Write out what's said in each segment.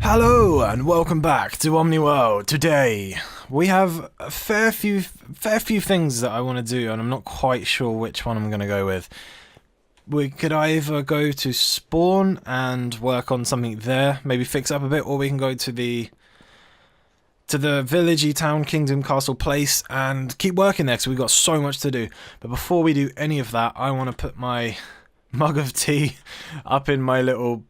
Hello and welcome back to OmniWorld. Today we have a fair few things that I want to do, and I'm not quite sure which one I'm going to go with. We could either go to spawn and work on something there, maybe fix up a bit, or we can go to the villagey town, kingdom, castle place and keep working there because we've got so much to do. But before we do any of that, I want to put my mug of tea up in my little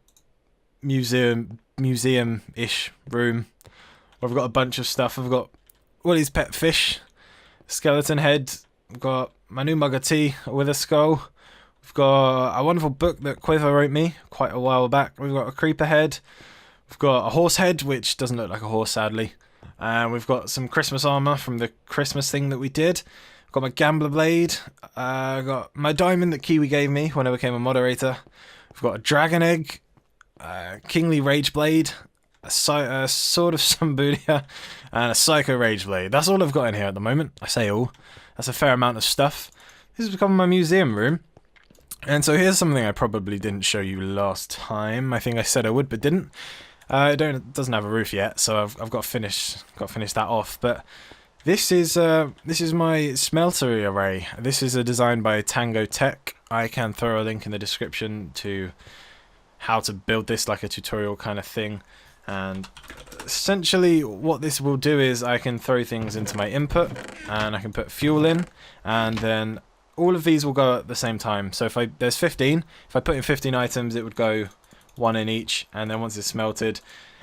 museum-ish room. I've got a bunch of stuff. I've got Willie's pet fish, skeleton head. I've got my new mug of tea with a skull. We've got a wonderful book that Quiver wrote me quite a while back. We've got a creeper head. We've got a horse head, which doesn't look like a horse, sadly. And we've got some Christmas armor from the Christmas thing that we did. I've got my gambler blade. I've got my diamond that Kiwi gave me when I became a moderator. We've got a dragon egg. Kingly Rage Blade, a Sword of Sambudia, and a Psycho Rage Blade. That's all I've got in here at the moment. I say all. That's a fair amount of stuff. This has become my museum room. And so here's something I probably didn't show you last time. I think I said I would, but didn't. It doesn't have a roof yet, so I've got to finish that off. But this is my smeltery array. This is a design by Tango Tech. I can throw a link in the description to how to build this, like a tutorial kind of thing. And essentially what this will do is I can throw things into my input and I can put fuel in, and then all of these will go at the same time. So if there's 15, if I put in 15 items, it would go one in each, and then once it's smelted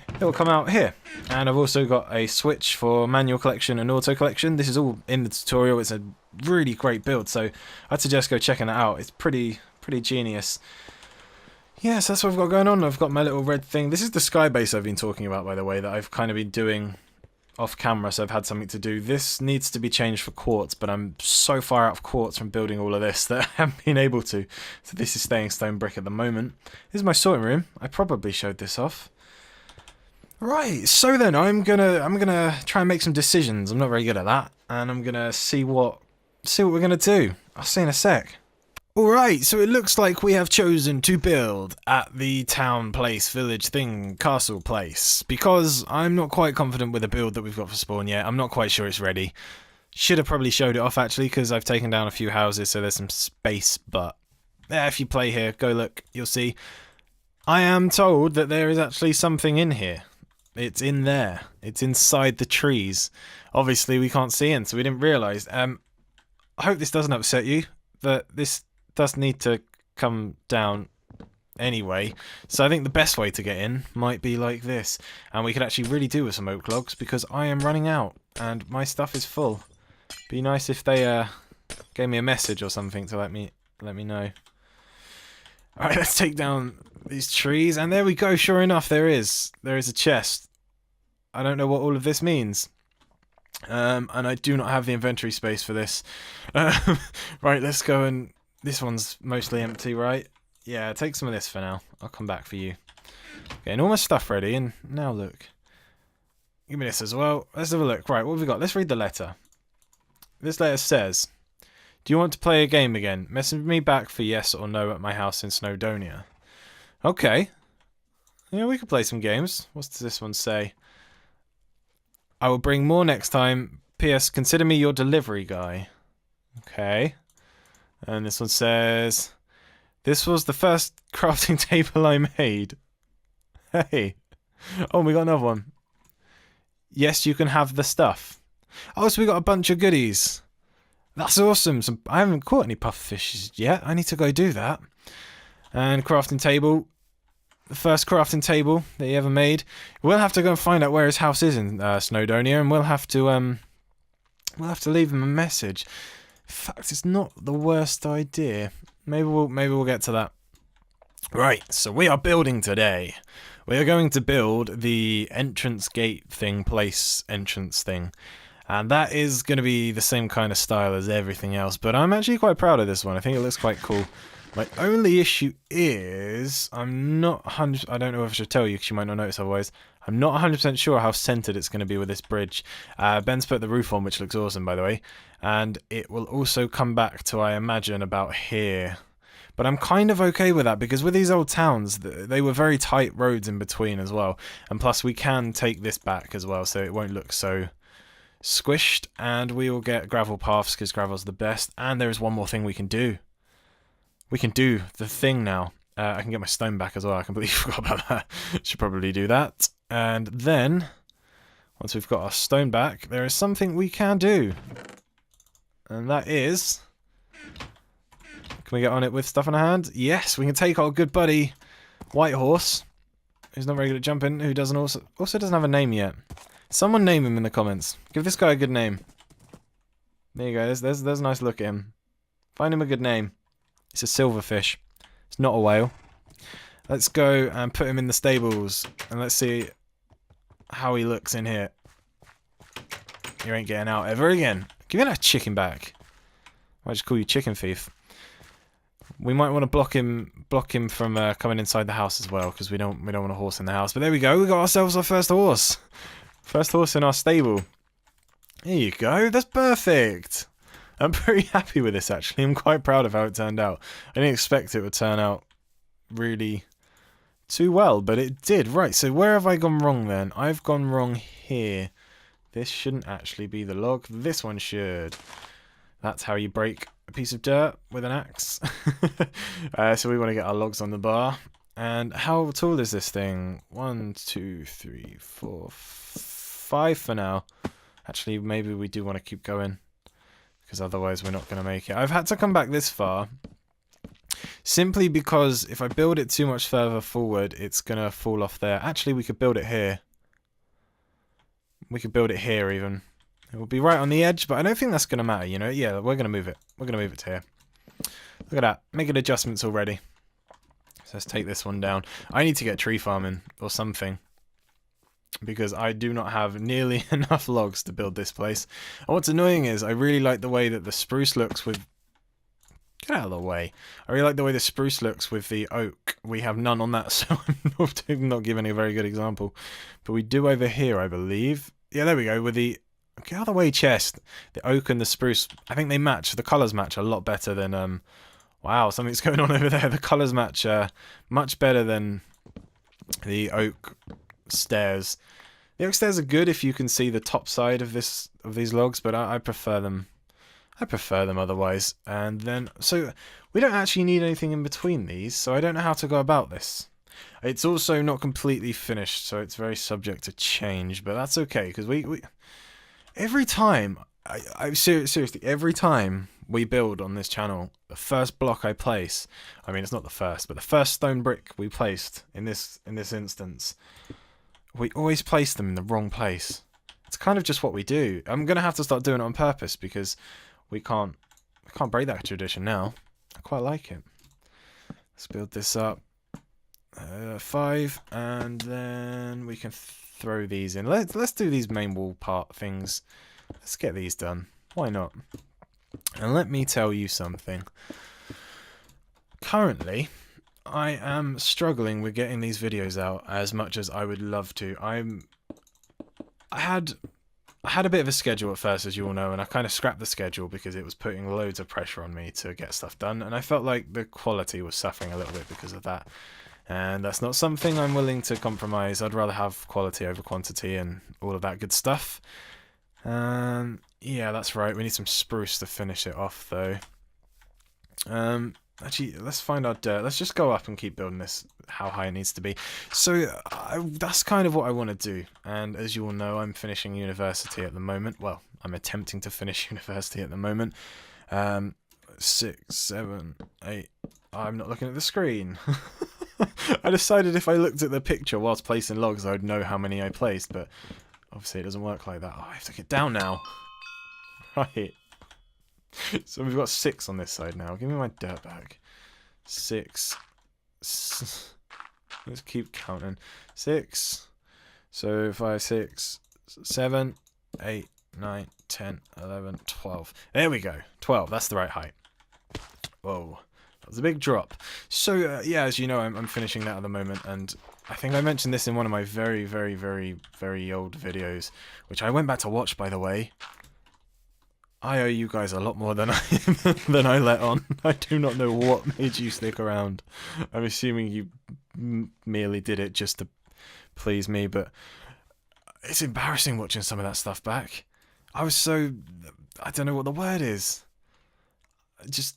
it will come out here. And I've also got a switch for manual collection and auto collection. This is all in the tutorial. It's a really great build, so I'd suggest go checking it out. It's pretty genius. Yes, that's what I've got going on. I've got my little red thing. This is the sky base I've been talking about, by the way, that I've kind of been doing off camera, so I've had something to do. This needs to be changed for quartz, but I'm so far out of quartz from building all of this that I haven't been able to. So this is staying stone brick at the moment. This is my sorting room. I probably showed this off. Right, so then I'm gonna try and make some decisions. I'm not very good at that, and I'm gonna see what we're gonna do. I'll see you in a sec. Alright, so it looks like we have chosen to build at the town place, village thing, castle place, because I'm not quite confident with the build that we've got for spawn yet. I'm not quite sure it's ready. Should have probably showed it off actually, because I've taken down a few houses, so there's some space, but if you play here, go look, you'll see. I am told that there is actually something in here. It's in there. It's inside the trees. Obviously we can't see in, so we didn't realise. I hope this doesn't upset you, but this does need to come down anyway, so I think the best way to get in might be like this, and we could actually really do with some oak logs because I am running out and my stuff is full. Be nice if they gave me a message or something to let me know. Alright, let's take down these trees, and there we go. Sure enough, there is a chest. I don't know what all of this means. And I do not have the inventory space for this. Right, let's go, and this one's mostly empty, right? Yeah, take some of this for now. I'll come back for you. Getting all my stuff ready, and now look. Give me this as well. Let's have a look. Right, what have we got? Let's read the letter. This letter says, "Do you want to play a game again? Message me back for yes or no at my house in Snowdonia." Okay. Yeah, we could play some games. What does this one say? "I will bring more next time. P.S. Consider me your delivery guy." Okay. And this one says, "This was the first crafting table I made." Hey. Oh, we got another one. "Yes, you can have the stuff." Oh, so we got a bunch of goodies. That's awesome. I haven't caught any pufferfishes yet. I need to go do that. And crafting table. The first crafting table that he ever made. We'll have to go and find out where his house is in Snowdonia, and we'll have to leave him a message. In fact, it's not the worst idea. Maybe we'll get to that. Right, so we are building today. We are going to build the entrance gate thing, place entrance thing. And that is going to be the same kind of style as everything else, but I'm actually quite proud of this one. I think it looks quite cool. My only issue is I'm not 100%, I don't know if I should tell you because you might not notice otherwise. I'm not 100% sure how centered it's going to be with this bridge. Ben's put the roof on, which looks awesome, by the way. And it will also come back to, I imagine, about here. But I'm kind of okay with that, because with these old towns, they were very tight roads in between as well. And plus we can take this back as well, so it won't look so squished. And we will get gravel paths, because gravel's the best. And there is one more thing we can do. We can do the thing now. I can get my stone back as well. I completely forgot about that. Should probably do that. And then, once we've got our stone back, there is something we can do. And that is... Can we get on it with stuff in our hand? Yes, we can take our good buddy, White Horse, who's not very good at jumping, who doesn't also doesn't have a name yet. Someone name him in the comments. Give this guy a good name. There you go. There's a nice look at him. Find him a good name. It's a silverfish. It's not a whale. Let's go and put him in the stables, and let's see how he looks in here. You ain't getting out ever again. Give me that chicken back. I might just call you Chicken Thief. We might want to block him from coming inside the house as well, because we don't want a horse in the house. But there we go. We got ourselves our first horse. First horse in our stable. There you go. That's perfect. I'm pretty happy with this, actually. I'm quite proud of how it turned out. I didn't expect it would turn out really too well, but it did. Right, so where have I gone wrong then? I've gone wrong here. This shouldn't actually be the log. This one should. That's how you break a piece of dirt with an axe. So we want to get our logs on the bar. And how tall is this thing? 1, 2, 3, 4, 5 for now. Actually, maybe we do want to keep going, because otherwise we're not going to make it. I've had to come back this far simply because if I build it too much further forward, it's going to fall off there. Actually, we could build it here. We could build it here even. It will be right on the edge, but I don't think that's going to matter, you know? Yeah, we're going to move it. We're going to move it to here. Look at that. Making adjustments already. So let's take this one down. I need to get tree farming or something, because I do not have nearly enough logs to build this place. And what's annoying is I really like the way that the spruce looks with... Get out of the way. I really like the way the spruce looks with the oak. We have none on that, so I'm not giving a very good example. But we do over here, I believe. Yeah, there we go, with the... Get out of the way, chest. The oak and the spruce, I think they match. The colours match a lot better than... Wow, something's going on over there. The colours match much better than the oak stairs. The oak stairs are good if you can see the top side of these logs, but I prefer them. I prefer them otherwise. And then, so we don't actually need anything in between these, so I don't know how to go about this. It's also not completely finished, so it's very subject to change, but that's okay, because we every time, seriously, every time we build on this channel, the first block I place, I mean, it's not the first, but the first stone brick we placed in this instance, we always place them in the wrong place. It's kind of just what we do. I'm going to have to start doing it on purpose, because we can't break that tradition now. I quite like it. Let's build this up. 5, and then we can throw these in. Let's do these main wall part things. Let's get these done. Why not? And let me tell you something. Currently, I am struggling with getting these videos out as much as I would love to. I had a bit of a schedule at first, as you all know, and I kind of scrapped the schedule because it was putting loads of pressure on me to get stuff done, and I felt like the quality was suffering a little bit because of that. And that's not something I'm willing to compromise. I'd rather have quality over quantity and all of that good stuff. Yeah, that's right. We need some spruce to finish it off, though. Actually, let's find our dirt. Let's just go up and keep building this how high it needs to be. So that's kind of what I want to do. And as you all know, I'm finishing university at the moment. Well, I'm attempting to finish university at the moment. 6, 7, 8. I'm not looking at the screen. I decided if I looked at the picture whilst placing logs, I would know how many I placed, but obviously it doesn't work like that. Oh, I have to get down now. Right. So we've got 6 on this side now. Give me my dirt back. 6. Let's keep counting. 6. So 5, 6, 7, 8, 9, 10, 11, 12. There we go. 12. That's the right height. Whoa. That was a big drop. So, yeah, as you know, I'm finishing that at the moment, and I think I mentioned this in one of my very, very, very, very old videos, which I went back to watch, by the way. I owe you guys a lot more than I than I let on. I do not know what made you stick around. I'm assuming you merely did it just to please me, but it's embarrassing watching some of that stuff back. I was so, I don't know what the word is. Just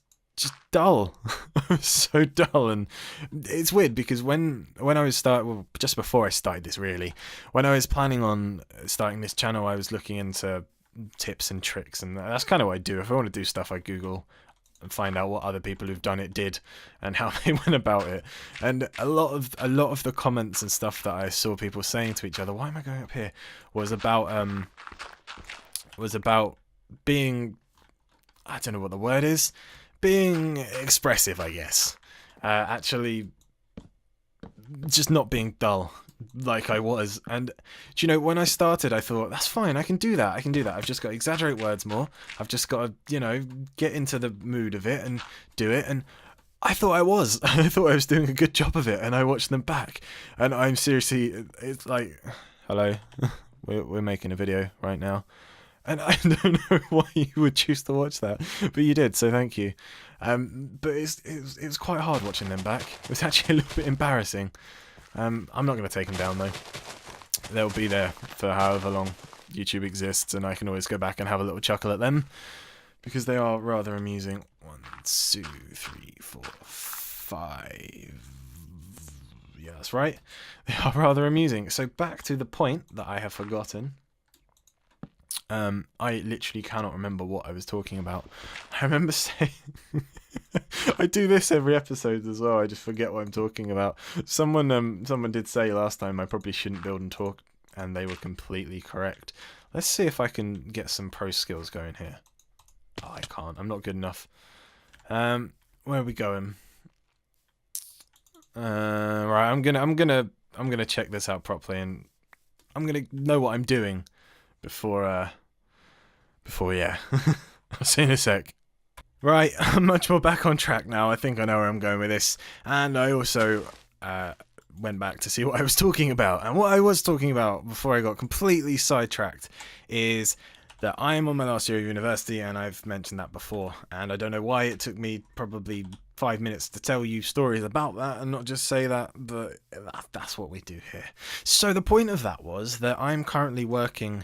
dull. I was so dull, and it's weird because when I was just before I started this, really, when I was planning on starting this channel, I was looking into tips and tricks, and that's kind of what I do. If I want to do stuff, I Google and find out what other people who've done it did and how they went about it. And a lot of the comments and stuff that I saw people saying to each other, why am I going up here, was about being, I don't know what the word is, being expressive, I guess. Actually just not being dull like I was. And do you know, when I started, I thought, that's fine, I can do that. I've just got to exaggerate words more. I've just got to, you know, get into the mood of it and do it. And I thought I was. I thought I was doing a good job of it, and I watched them back, and I'm seriously, it's like, hello, we're making a video right now. And I don't know why you would choose to watch that, but you did, so thank you. But it was quite hard watching them back. It was actually a little bit embarrassing. I'm not going to take them down, though. They'll be there for however long YouTube exists, and I can always go back and have a little chuckle at them, because they are rather amusing. 1, 2, 3, 4, 5... Yeah, that's right. They are rather amusing. So back to the point that I have forgotten. I literally cannot remember what I was talking about. I remember saying... I do this every episode as well. I just forget what I'm talking about. Someone did say last time I probably shouldn't build and talk, and they were completely correct. Let's see if I can get some pro skills going here. Oh, I can't. I'm not good enough. Where are we going? Right. I'm gonna check this out properly, and I'm gonna know what I'm doing before yeah. I'll see you in a sec. Right, I'm much more back on track now. I think I know where I'm going with this. And I also went back to see what I was talking about. And what I was talking about before I got completely sidetracked is that I am on my last year of university, and I've mentioned that before. And I don't know why it took me probably 5 minutes to tell you stories about that and not just say that, but that's what we do here. So the point of that was that I'm currently working...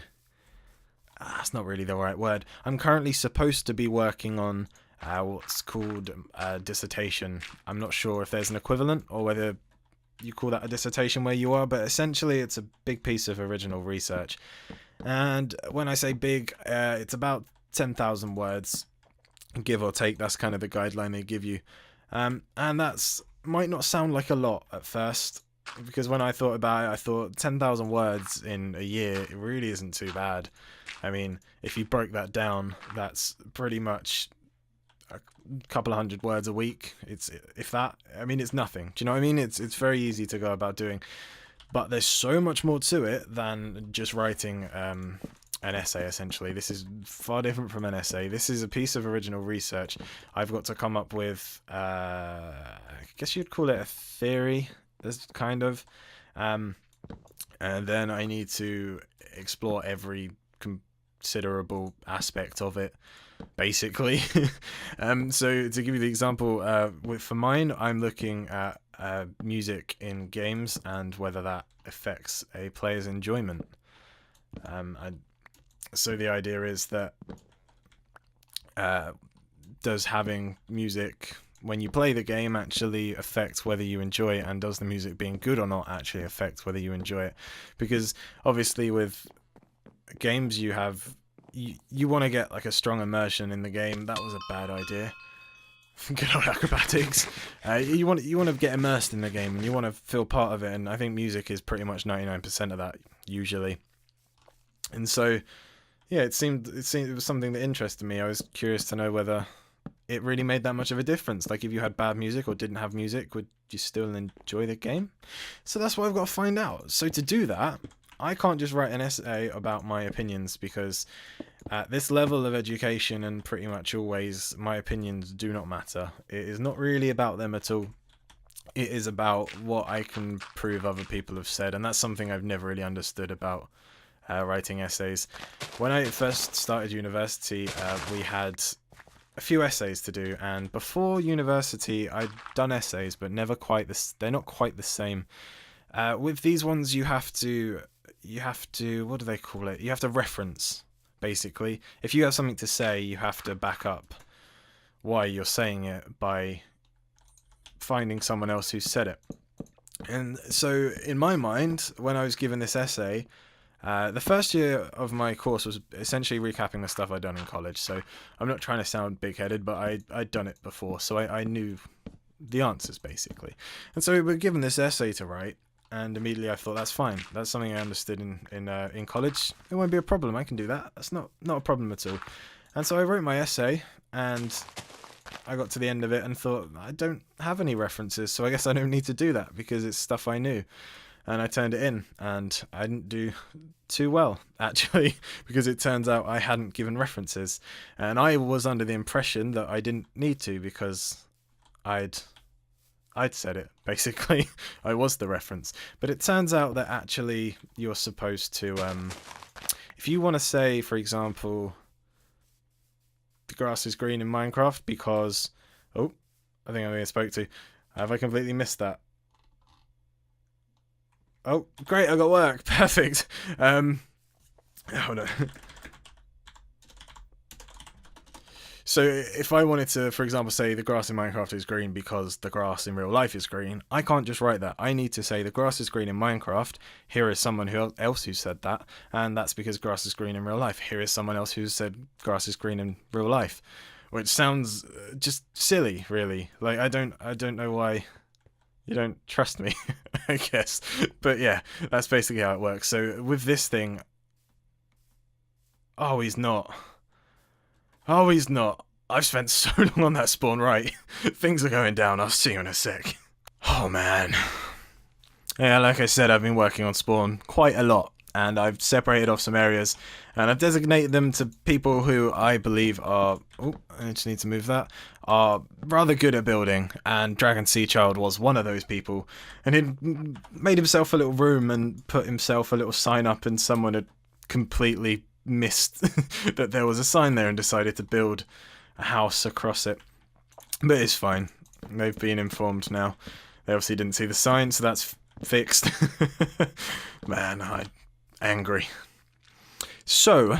that's not really the right word. I'm currently supposed to be working on what's called a dissertation. I'm not sure if there's an equivalent or whether you call that a dissertation where you are, but essentially it's a big piece of original research. And when I say big, it's about 10,000 words, give or take. That's kind of the guideline they give you. And that's might not sound like a lot at first, because when I thought about it, I thought 10,000 words in a year, it really isn't too bad. I mean, if you broke that down, that's pretty much a couple of hundred words a week. It's, if that, I mean, it's nothing. Do you know what I mean? It's very easy to go about doing. But there's so much more to it than just writing an essay, essentially. This is far different from an essay. This is a piece of original research. I've got to come up with, I guess you'd call it a theory, this kind of. And then I need to explore every considerable aspect of it, basically. So to give you the example, for mine, I'm looking at music in games and whether that affects a player's enjoyment. So the idea is that does having music when you play the game actually affect whether you enjoy it, and does the music being good or not actually affect whether you enjoy it? Because obviously with games you want to get like a strong immersion in the game. That was a bad idea. Good old acrobatics. You want to get immersed in the game, and you want to feel part of it, and I think music is pretty much 99% of that usually. And so yeah, it was something that interested me. I was curious to know whether it really made that much of a difference. Like, if you had bad music or didn't have music, would you still enjoy the game? So that's what I've got to find out. So to do that, I can't just write an essay about my opinions, because at this level of education, and pretty much always, my opinions do not matter. It is not really about them at all. It is about what I can prove other people have said, and that's something I've never really understood about writing essays. When I first started university, we had a few essays to do, and before university I'd done essays, but never quite this. They're not quite the same. With these ones, you have to, what do they call it? You have to reference, basically. If you have something to say, you have to back up why you're saying it by finding someone else who said it. And so, in my mind, when I was given this essay, the first year of my course was essentially recapping the stuff I'd done in college, so I'm not trying to sound big-headed, but I'd done it before, so I knew the answers, basically. And so we were given this essay to write, and immediately I thought, that's fine. That's something I understood in college. It won't be a problem. I can do that. That's not a problem at all. And so I wrote my essay, and I got to the end of it and thought, I don't have any references, so I guess I don't need to do that because it's stuff I knew. And I turned it in, and I didn't do too well, actually, because it turns out I hadn't given references. And I was under the impression that I didn't need to because I'd said it, basically. I was the reference. But it turns out that actually you're supposed to, if you want to say, for example, the grass is green in Minecraft because, oh, I think I may have spoke to. Have I completely missed that? Oh, great, I got work. Perfect. Hold on. So if I wanted to, for example, say the grass in Minecraft is green because the grass in real life is green, I can't just write that. I need to say the grass is green in Minecraft. Here is someone else who said that, and that's because grass is green in real life. Here is someone else who said grass is green in real life, which sounds just silly, really. Like I don't know why you don't trust me, I guess. But yeah, that's basically how it works. So with this thing, oh, he's not. Oh, he's not. I've spent so long on that spawn, right? Things are going down. I'll see you in a sec. Oh, man. Yeah, like I said, I've been working on spawn quite a lot, and I've separated off some areas, and I've designated them to people who I believe are... Oh, I just need to move that. Are rather good at building, and Dragon Sea Child was one of those people. And he'd made himself a little room and put himself a little sign up, and someone had completely missed that there was a sign there and decided to build a house across it. But it's fine. They've been informed now. They obviously didn't see the sign, so that's fixed. Man, I'm angry. So,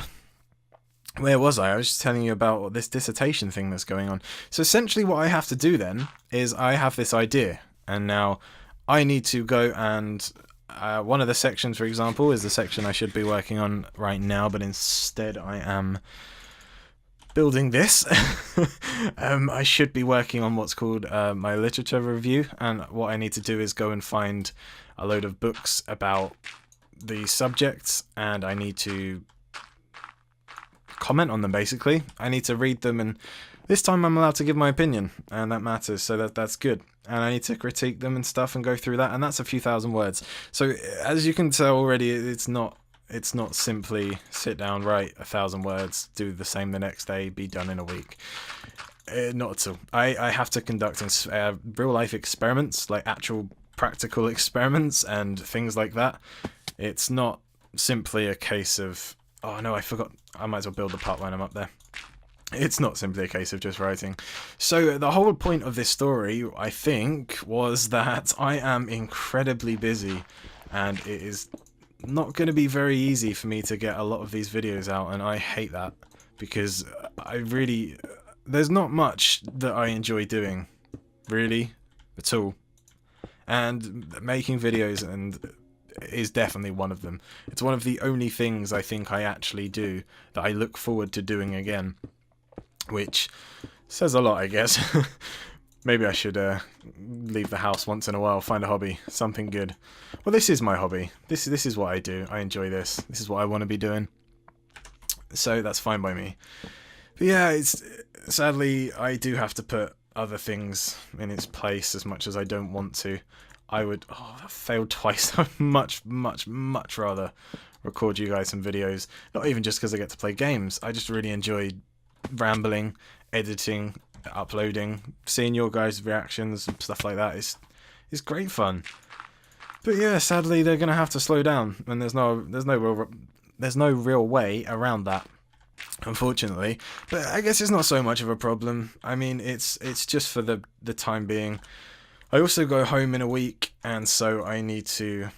where was I? I was just telling you about this dissertation thing that's going on. So essentially what I have to do then is I have this idea, and now I need to go and one of the sections, for example, is the section I should be working on right now, but instead I am building this. I should be working on what's called my literature review, and what I need to do is go and find a load of books about the subjects, and I need to comment on them, basically. I need to read them, and this time I'm allowed to give my opinion, and that matters, so that's good. And I need to critique them and stuff and go through that, and that's a few thousand words. So as you can tell already, it's not simply sit down, write 1,000 words, do the same the next day, be done in a week. Not at all. I have to conduct real life experiments, like actual practical experiments and things like that. It's not simply a case of, oh no, I forgot, I might as well build the part when I'm up there. It's not simply a case of just writing. So the whole point of this story, I think, was that I am incredibly busy, and it is not going to be very easy for me to get a lot of these videos out, and I hate that, because there's not much that I enjoy doing, really, at all. And making videos is definitely one of them. It's one of the only things I think I actually do that I look forward to doing again. Which says a lot, I guess. Maybe I should leave the house once in a while, find a hobby, something good. Well, this is my hobby. This is what I do. I enjoy this. This is what I want to be doing. So that's fine by me. But yeah, sadly I do have to put other things in its place as much as I don't want to. I failed twice. I'd much rather record you guys some videos. Not even just because I get to play games. I just really enjoy rambling, editing, uploading, seeing your guys' reactions and stuff like that. It's great fun. But yeah, sadly they're gonna have to slow down, and there's no real there's no real way around that, unfortunately. But I guess it's not so much of a problem. I mean, it's just for the time being. I also go home in a week, and so I need to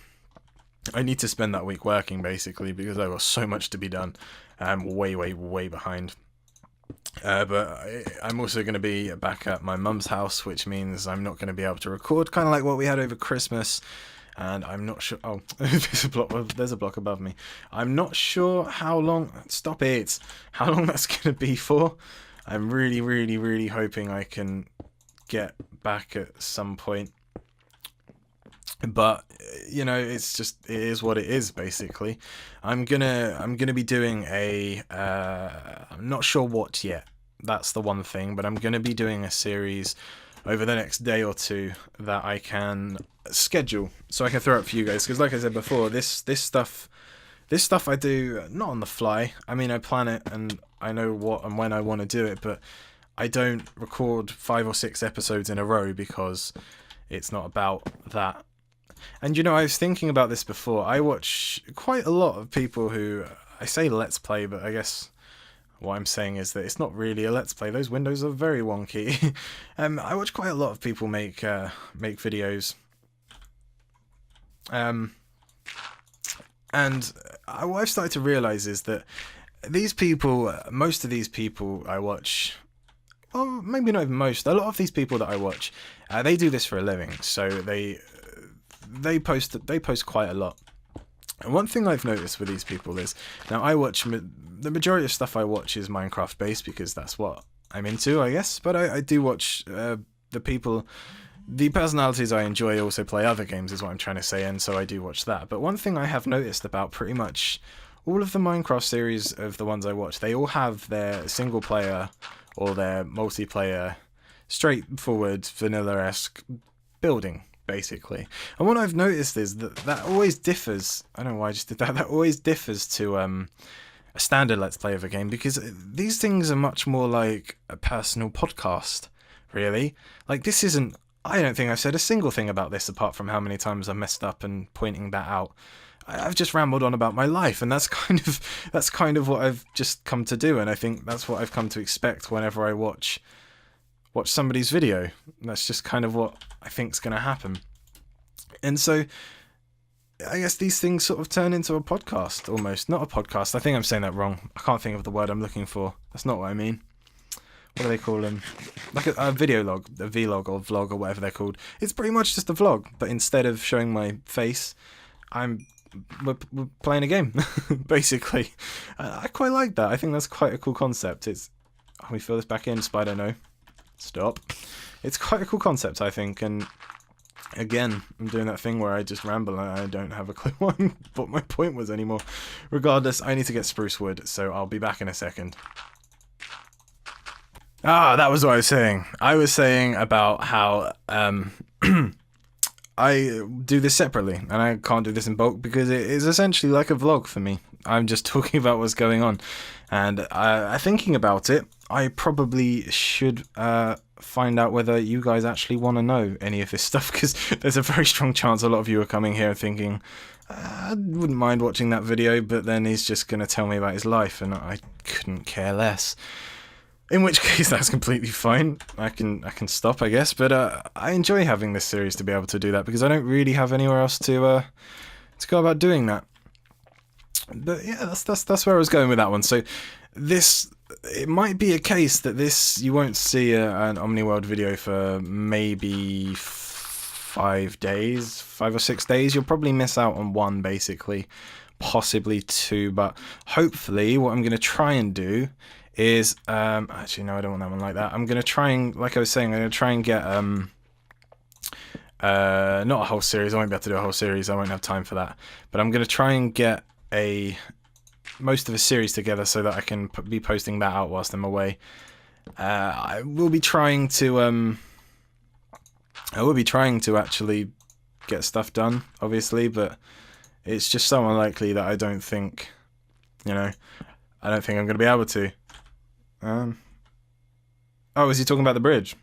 spend that week working, basically, because I've got so much to be done. I'm way behind. But I'm also going to be back at my mum's house, which means I'm not going to be able to record, kind of like what we had over Christmas. And I'm not sure. Oh, there's a block above me. I'm not sure how long. Stop it! How long that's going to be for? I'm really hoping I can get back at some point. But you know, it is what it is, basically. I'm gonna be doing a I'm not sure what yet. That's the one thing, but I'm gonna be doing a series over the next day or two that I can schedule, so I can throw up for you guys. Because like I said before, this stuff I do not on the fly. I mean, I plan it and I know what and when I want to do it, but I don't record 5 or 6 episodes in a row because it's not about that. And you know, I was thinking about this before. I watch quite a lot of people who, I say let's play, but I guess what I'm saying is that it's not really a let's play. Those windows are very wonky. I watch quite a lot of people make videos. And what I've started to realize is that these people, most of these people I watch, well, maybe not even most, a lot of these people that I watch, they do this for a living, so they post quite a lot. And one thing I've noticed with these people is, now I watch, the majority of stuff I watch is Minecraft based because that's what I'm into, I guess, but I do watch the personalities I enjoy also play other games, is what I'm trying to say, and so I do watch that. But one thing I have noticed about pretty much all of the Minecraft series of the ones I watch, they all have their single player or their multiplayer, straightforward, vanilla-esque building, basically. And what I've noticed is that always differs. I don't know why I just did that. That always differs to a standard Let's Play of a game, because these things are much more like a personal podcast, really. Like, this isn't... I don't think I've said a single thing about this apart from how many times I messed up and pointing that out. I've just rambled on about my life, and that's kind of what I've just come to do, and I think that's what I've come to expect whenever I watch somebody's video. That's just kind of what I think's going to happen. And so I guess these things sort of turn into a podcast, almost. Not a podcast. I think I'm saying that wrong. I can't think of the word I'm looking for. That's not what I mean. What do they call them? Like a video log, a vlog or vlog or whatever they're called. It's pretty much just a vlog, but instead of showing my face, we're playing a game, basically. I quite like that. I think that's quite a cool concept. Can we fill this back in? Spider, no. Stop. It's quite a cool concept, I think, and again, I'm doing that thing where I just ramble and I don't have a clue what my point was anymore. Regardless, I need to get spruce wood, so I'll be back in a second. That was what I was saying. I was saying about how I do this separately, and I can't do this in bulk because it is essentially like a vlog for me. I'm just talking about what's going on, and thinking about it, I probably should find out whether you guys actually want to know any of this stuff, because there's a very strong chance a lot of you are coming here thinking, I wouldn't mind watching that video, but then he's just going to tell me about his life, and I couldn't care less. In which case, that's completely fine. I can stop, I guess. But I enjoy having this series to be able to do that, because I don't really have anywhere else to go about doing that. But yeah, that's where I was going with that one. So it might be a case that you won't see an OmniWorld video for maybe 5 days, 5 or 6 days. You'll probably miss out on one, basically, possibly 2. But hopefully, what I'm going to try and do is actually no, I don't want that one like that. I'm gonna try and, like I was saying, I'm gonna try and get not a whole series. I won't be able to do a whole series. I won't have time for that. But I'm gonna try and get most of a series together so that I can be posting that out whilst I'm away. I will be trying to actually get stuff done, obviously, but it's just so unlikely that I don't think I'm gonna be able to. Oh, is he talking about the bridge?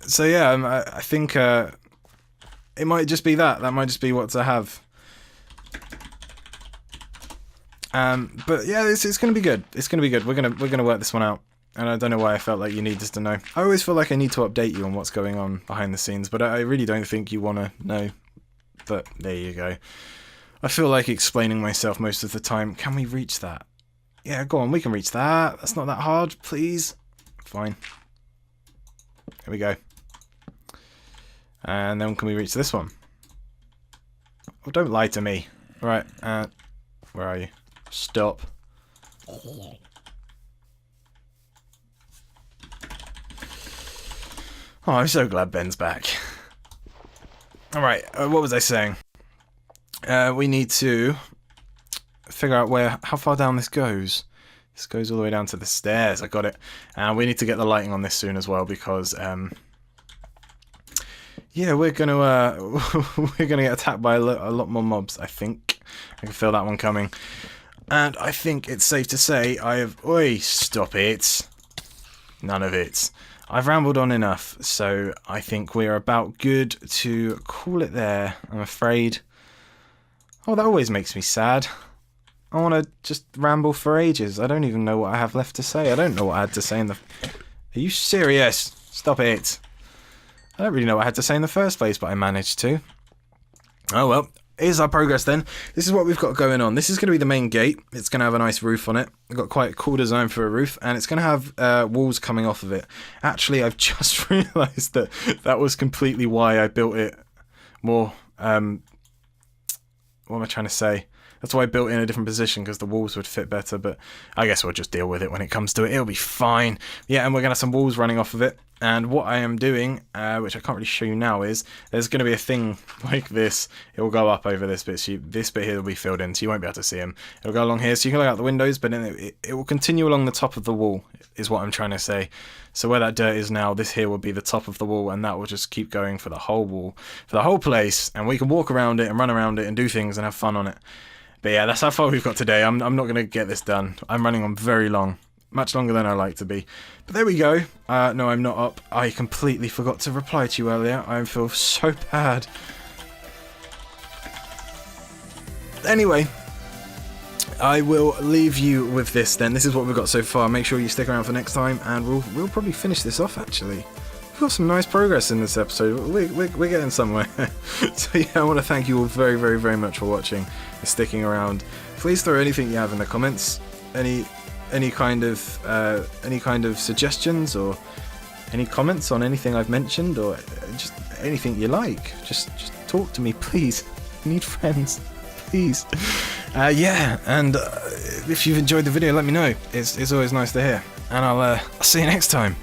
So yeah, I think it it might just be that. That might just be what to have. But yeah, it's gonna be good. It's gonna be good. We're gonna work this one out. And I don't know why I felt like you needed to know. I always feel like I need to update you on what's going on behind the scenes, but I really don't think you want to know. But there you go. I feel like explaining myself most of the time. Can we reach that? Yeah, go on, we can reach that. That's not that hard, please. Fine. Here we go. And then can we reach this one? Oh, don't lie to me. Right, where are you? Stop. Oh, I'm so glad Ben's back. Alright, what was I saying? We need to figure out how far down this goes. This goes all the way down to the stairs. I got it. And we need to get the lighting on this soon as well because, yeah, we're gonna we're gonna get attacked by a lot more mobs. I think I can feel that one coming. And I think it's safe to say Oi, stop it! None of it. I've rambled on enough, so I think we're about good to call it there, I'm afraid. Oh, that always makes me sad. I want to just ramble for ages. I don't even know what I have left to say. I don't know what I had to say in the... Are you serious? Stop it. I don't really know what I had to say in the first place, but I managed to. Oh well. Here's our progress then. This is what we've got going on. This is going to be the main gate. It's going to have a nice roof on it. I've got quite a cool design for a roof, and it's going to have walls coming off of it. Actually, I've just realised that was completely why I built it more... what am I trying to say? That's why I built it in a different position, because the walls would fit better, but I guess we'll just deal with it when it comes to it. It'll be fine. Yeah, and we're going to have some walls running off of it. And what I am doing, which I can't really show you now, is there's going to be a thing like this. It will go up over this bit. So this bit here will be filled in, so you won't be able to see them. It'll go along here, so you can look out the windows, but then it will continue along the top of the wall, is what I'm trying to say. So where that dirt is now, this here will be the top of the wall, and that will just keep going for the whole wall, for the whole place, and we can walk around it and run around it and do things and have fun on it. But yeah, that's how far we've got today. I'm not going to get this done. I'm running on very long. Much longer than I like to be. But there we go. No, I'm not up. I completely forgot to reply to you earlier. I feel so bad. Anyway, I will leave you with this then. This is what we've got so far. Make sure you stick around for next time, and we'll probably finish this off, actually. We've got some nice progress in this episode. We're getting somewhere. So yeah, I want to thank you all very, very, very much for watching and sticking around. Please throw anything you have in the comments. Any kind of suggestions or any comments on anything I've mentioned, or just anything you like. Just talk to me, please. I need friends, please. Yeah, and if you've enjoyed the video, let me know. It's always nice to hear, and I'll see you next time.